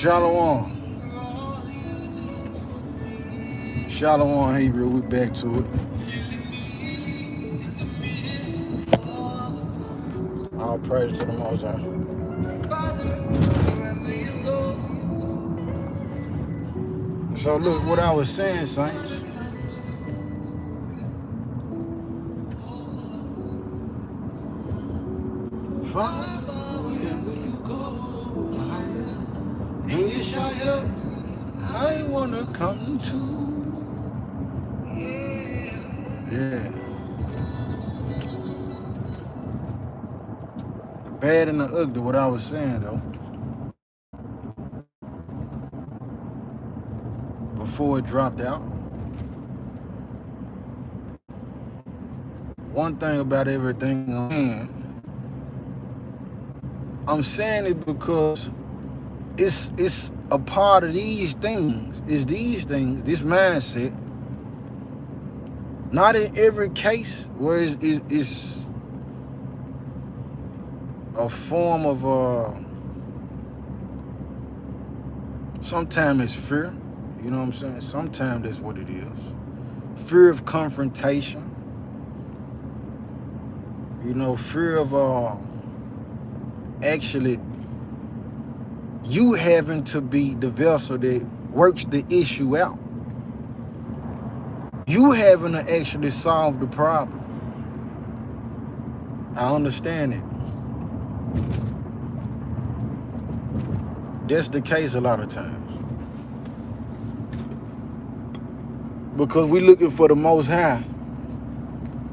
Shalom. Shalom Hebrew, we back to it. All praise to the Most High. So look, what I was saying, saints. Father, wherever you go, and you shout up, I wanna come to. Yeah. The bad and the ugly, what I was saying though, before it dropped out. One thing about everything I'm saying it because it's a part of these things, this mindset. Not in every case where it's a form of sometimes it's fear, you know what I'm saying? Sometimes that's what it is. Fear of confrontation. You know, fear of actually you having to be the vessel that works the issue out. You having to actually solve the problem. I understand it. That's the case a lot of times. Because we looking for the Most High.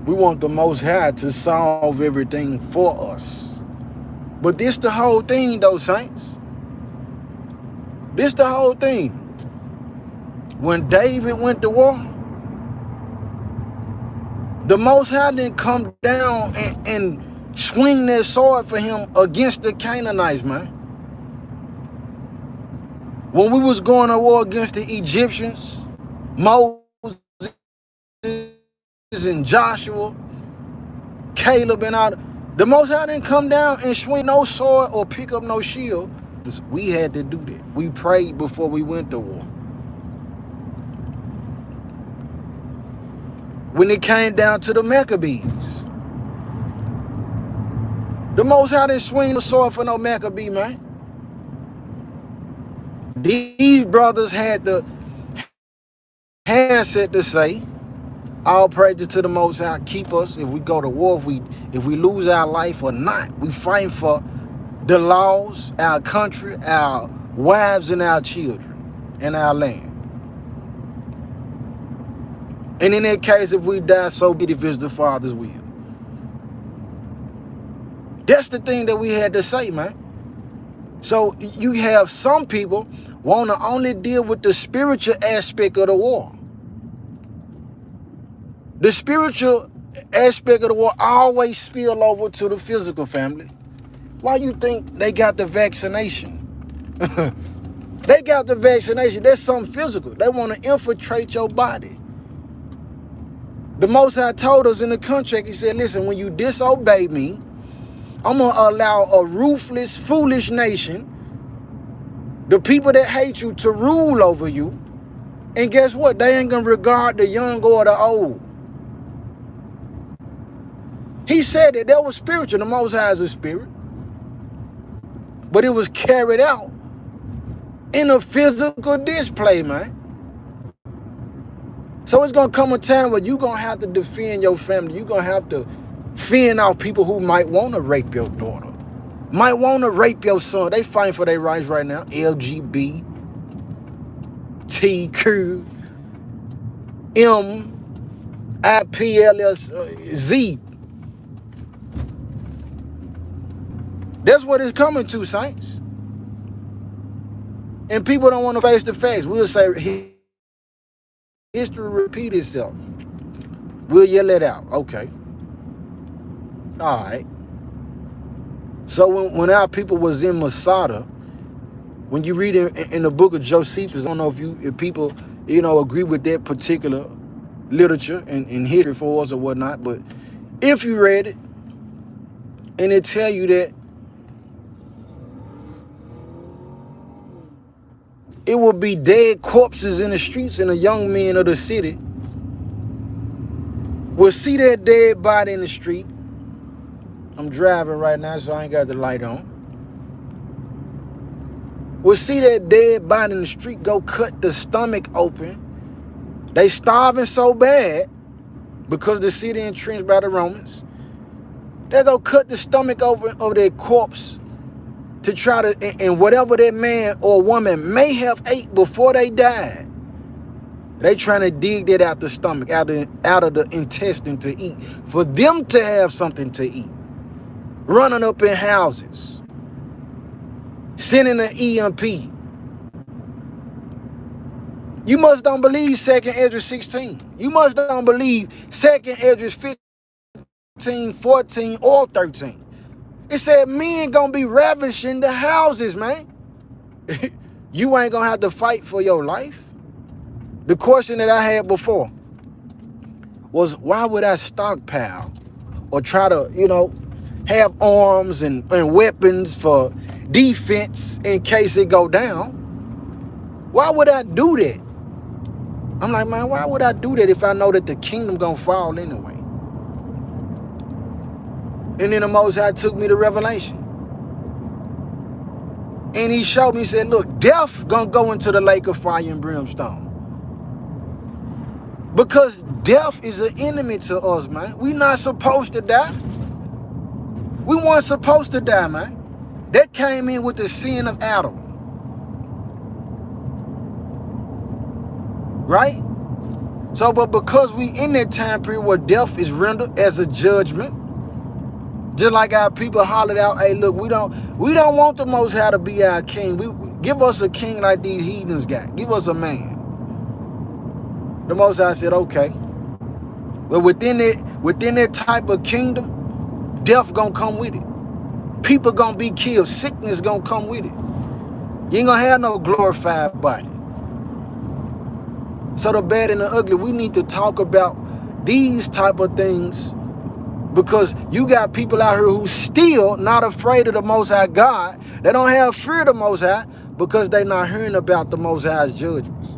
We want the Most High to solve everything for us. But this the whole thing though, saints. This the whole thing. When David went to war, the Most High didn't come down and swing that sword for him against the Canaanites, man. When we was going to war against the Egyptians, Moses and Joshua, Caleb and all, the Most High didn't come down and swing no sword or pick up no shield. We had to do that. We prayed before we went to war. When it came down to the Maccabees, the Most High didn't swing the sword for no Maccabee, man. These brothers had the handset to say, all praises to the Most High, keep us if we go to war, if we lose our life or not. We fight for the laws, our country, our wives and our children, and our land. And in that case, if we die, so be it if it's the Father's will. That's the thing that we had to say, man. So you have some people want to only deal with the spiritual aspect of the war. The spiritual aspect of the war always spill over to the physical family. Why you think they got the vaccination? They got the vaccination. That's something physical. They want to infiltrate your body. The Most High told us in the contract, he said, listen, when you disobey me, I'm going to allow a ruthless, foolish nation, the people that hate you, to rule over you. And guess what? They ain't going to regard the young or the old. He said that was spiritual. The Most High is a spirit. But it was carried out in a physical display, man. So it's going to come a time where you're going to have to defend your family. You're going to have to fend off people who might want to rape your daughter, might want to rape your son. They fighting for their rights right now. LGBTQ, MIPLS, That's what it's coming to, saints. And people don't want to face the facts. We'll say history repeat itself. We'll yell it out. Okay. All right. So when our people was in Masada, when you read in the book of Josephus, I don't know if people, agree with that particular literature and history for us or whatnot, but if you read it, and it tell you that It will be dead corpses in the streets, and the young men of the city will see that dead body in the street. I'm driving right now, so I ain't got the light on. We'll see that dead body in the street, go cut the stomach open. They starving so bad because the city entrenched by the Romans. They go cut the stomach open of their corpse to try to, and whatever that man or woman may have ate before they died, they trying to dig that out the stomach, out of the intestine to eat, for them to have something to eat. Running up in houses, sending an EMP. You must don't believe 2nd Esdras 16. You must don't believe 2nd Esdras 15, 14, or 13. It said men gonna be ravishing the houses, man. You ain't gonna have to fight for your life. The question that I had before was, why would I stockpile or try to, have arms and weapons for defense in case it go down? Why would I do that? I'm like, man, why would I do that if I know that the kingdom gonna fall anyway? And then the Most High took me to Revelation. And he showed me, he said, look, death gonna go into the lake of fire and brimstone. Because death is an enemy to us, man. We not supposed to die. We weren't supposed to die, man. That came in with the sin of Adam. Right? So, but because we in that time period where death is rendered as a judgment, just like our people hollered out, hey, look, we don't want the Most High to be our king. Give us a king like these heathens got. Give us a man. The Most High said, okay. But within that type of kingdom, death gonna come with it. People gonna be killed. Sickness gonna come with it. You ain't gonna have no glorified body. So the bad and the ugly, we need to talk about these type of things, because you got people out here who still not afraid of the Most High God. They don't have fear of the Most High because they not hearing about the Most High's judgments.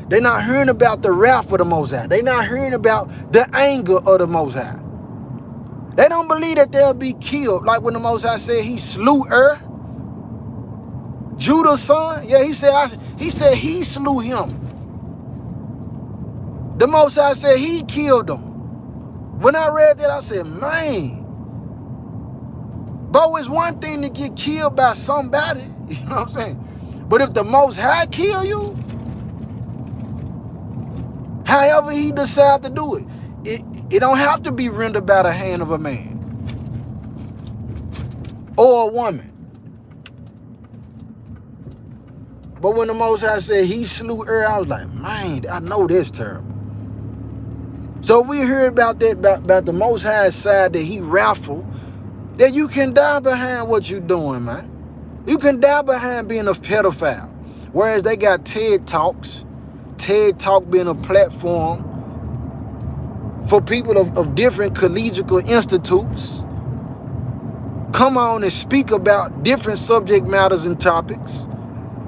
They not hearing about the wrath of the Most High. They not hearing about the anger of the Most High. They don't believe that they'll be killed. Like when the Most High said he slew Judah's son. Yeah, he said he slew him. The Most High said he killed him. When I read that, I said, man, Bo, it's one thing to get killed by somebody, you know what I'm saying? But if the Most High kill you, however he decide to do it, it don't have to be rendered by the hand of a man or a woman. But when the Most High said he slew I was like, man, I know that's terrible. So we heard about that, about the Most High side, that he wrathful, that you can die behind what you doing, man. You can die behind being a pedophile. Whereas they got TED Talks, TED Talk being a platform for people of different collegial institutes. Come on and speak about different subject matters and topics.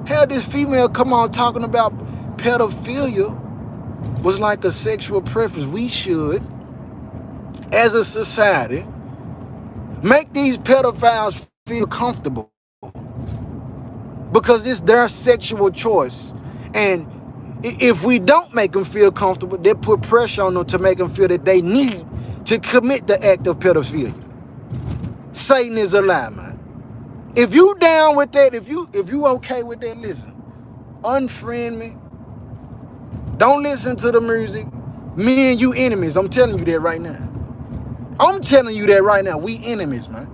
Had this female come on talking about pedophilia was like a sexual preference. We should, as a society, make these pedophiles feel comfortable because it's their sexual choice. And if we don't make them feel comfortable, they put pressure on them to make them feel that they need to commit the act of pedophilia. Satan is a lie, man. If you down with that, if you okay with that, listen, unfriend me. Don't listen to the music. Me and you enemies. I'm telling you that right now. I'm telling you that right now. We enemies, man.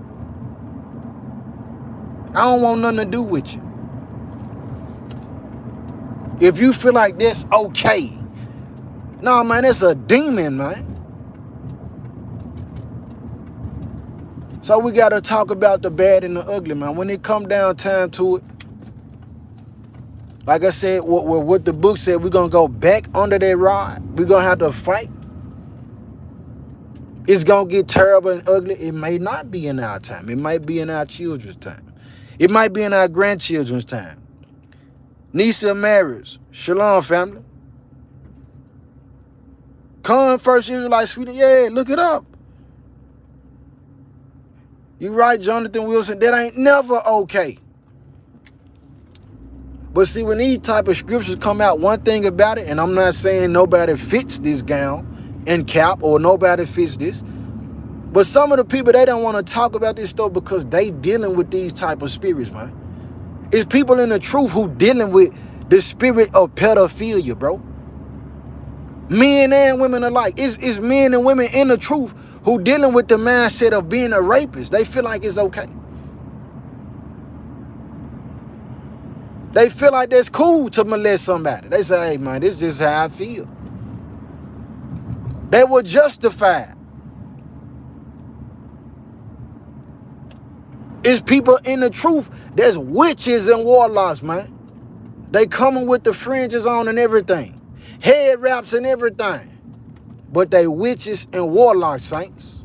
I don't want nothing to do with you. If you feel like that's okay. No, man, that's a demon, man. So we got to talk about the bad and the ugly, man. When it come down time to it, like I said, what the book said, we're going to go back under that rod. We're going to have to fight. It's going to get terrible and ugly. It may not be in our time. It might be in our children's time. It might be in our grandchildren's time. Nisa Maris, Shalom family. Con First Israelite Sweetie, yeah, look it up. You right, Jonathan Wilson, that ain't never okay. But see, when these type of scriptures come out, one thing about it, and I'm not saying nobody fits this gown and cap or nobody fits this, but some of the people, they don't want to talk about this stuff because they dealing with these type of spirits, man. It's people in the truth who dealing with the spirit of pedophilia, bro. Men and women alike. It's men and women in the truth who dealing with the mindset of being a rapist. They feel like it's okay. They feel like that's cool to molest somebody. They say, hey, man, this is just how I feel. They were justified. It's people in the truth. There's witches and warlocks, man. They coming with the fringes on and everything. Head wraps and everything. But they witches and warlocks, saints.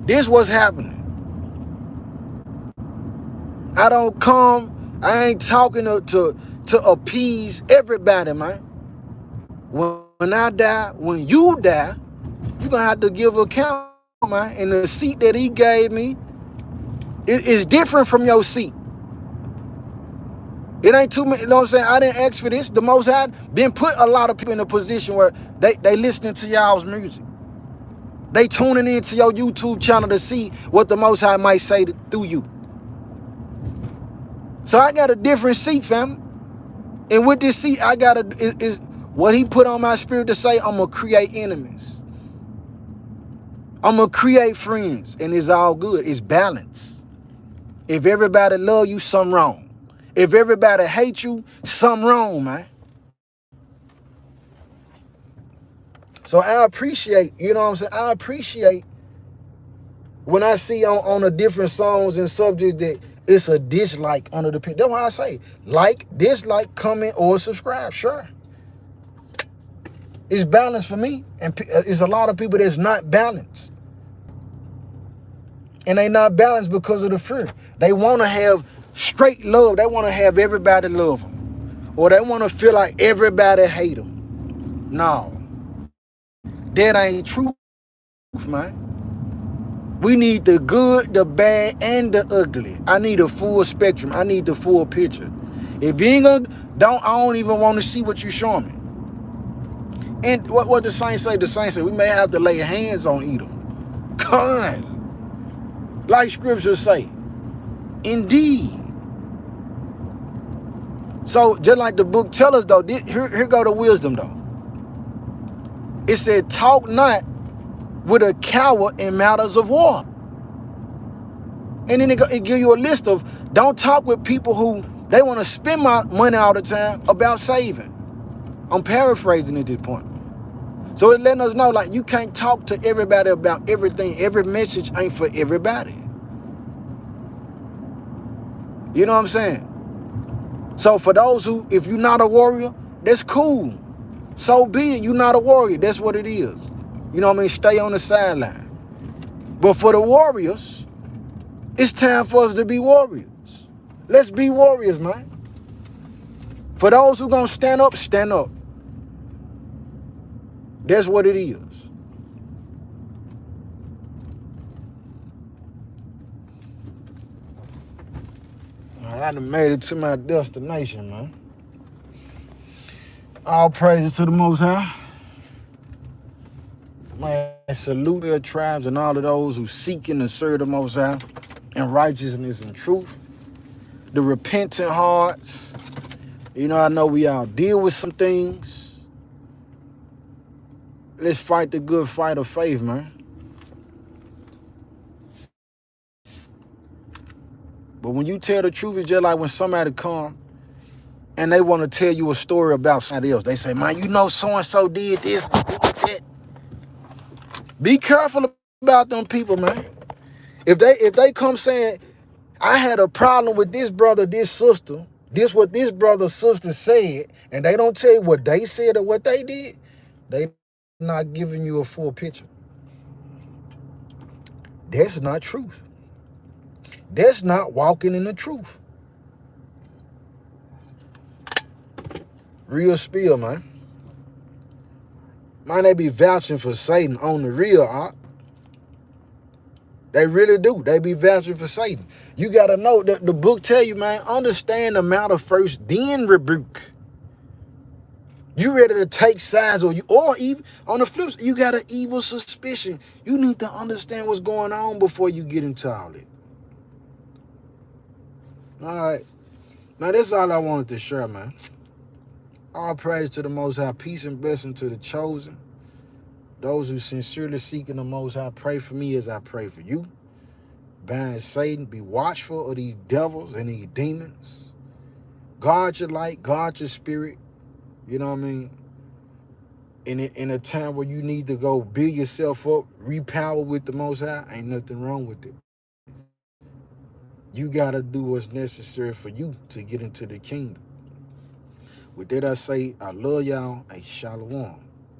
This what's happening. I ain't talking to appease everybody, man. When I die, when you die, you're going to have to give account, man. And the seat that he gave me is different from your seat. It ain't too many, you know what I'm saying? I didn't ask for this. The Most High been put a lot of people in a position where they listening to y'all's music. They tuning into your YouTube channel to see what the Most High might say through you. So I got a different seat, fam. And with this seat, I got is what he put on my spirit to say, I'm going to create enemies. I'm going to create friends. And it's all good. It's balance. If everybody love you, something wrong. If everybody hate you, something wrong, man. So I appreciate, you know what I'm saying? I appreciate when I see on the different songs and subjects that it's a dislike under the picture. That's why I say like, dislike, comment, or subscribe. Sure. It's balanced for me. And it's a lot of people that's not balanced. And they not balanced because of the fear. They want to have straight love. They want to have everybody love them. Or they want to feel like everybody hate them. No. That ain't truth, man. We need the good, the bad, and the ugly. I need a full spectrum. I need the full picture. If you ain't gonna, I don't even want to see what you showing me. And what the saints say? The saints say we may have to lay hands on Edom. Con. Like scriptures say. Indeed. So just like the book tells us though, here go the wisdom though. It said, talk not with a coward in matters of war. And then it give you a list of, don't talk with people who they want to spend money all the time about saving. I'm paraphrasing at this point. So it letting us know, like, you can't talk to everybody about everything. Every message ain't for everybody. You know what I'm saying? So for those who, if you're not a warrior, that's cool. So be it. You're not a warrior. That's what it is. You know what I mean? Stay on the sideline. But for the warriors, it's time for us to be warriors. Let's be warriors, man. For those who gonna stand up, stand up. That's what it is. I done made it to my destination, man. All praises to the Most High. Man, salute their tribes and all of those who seek and serve the Most High in righteousness and truth. The repentant hearts. You know, I know we all deal with some things. Let's fight the good fight of faith, man. But when you tell the truth, it's just like when somebody come and they want to tell you a story about somebody else. They say, man, you know so-and-so did this, did that. Be careful about them people, man. If they come saying, I had a problem with this brother, this sister, this what this brother, sister said, and they don't tell you what they said or what they did, they not giving you a full picture. That's not truth. That's not walking in the truth. Real spill, man. Man, they be vouching for Satan on the real, Art. They really do. They be vouching for Satan. You got to know that the book tell you, man, understand the matter first, then rebuke. You ready to take sides, or even on the flip side, you got an evil suspicion. You need to understand what's going on before you get into all it. All right. Now, that's all I wanted to share, man. All praise to the Most High. Peace and blessing to the chosen. Those who sincerely seeking the Most High, pray for me as I pray for you. Bind Satan. Be watchful of these devils and these demons. Guard your light. Guard your spirit. You know what I mean? In a time where you need to go build yourself up, repower with the Most High, ain't nothing wrong with it. You got to do what's necessary for you to get into the kingdom. With that I say, I love y'all. Hey, shalom.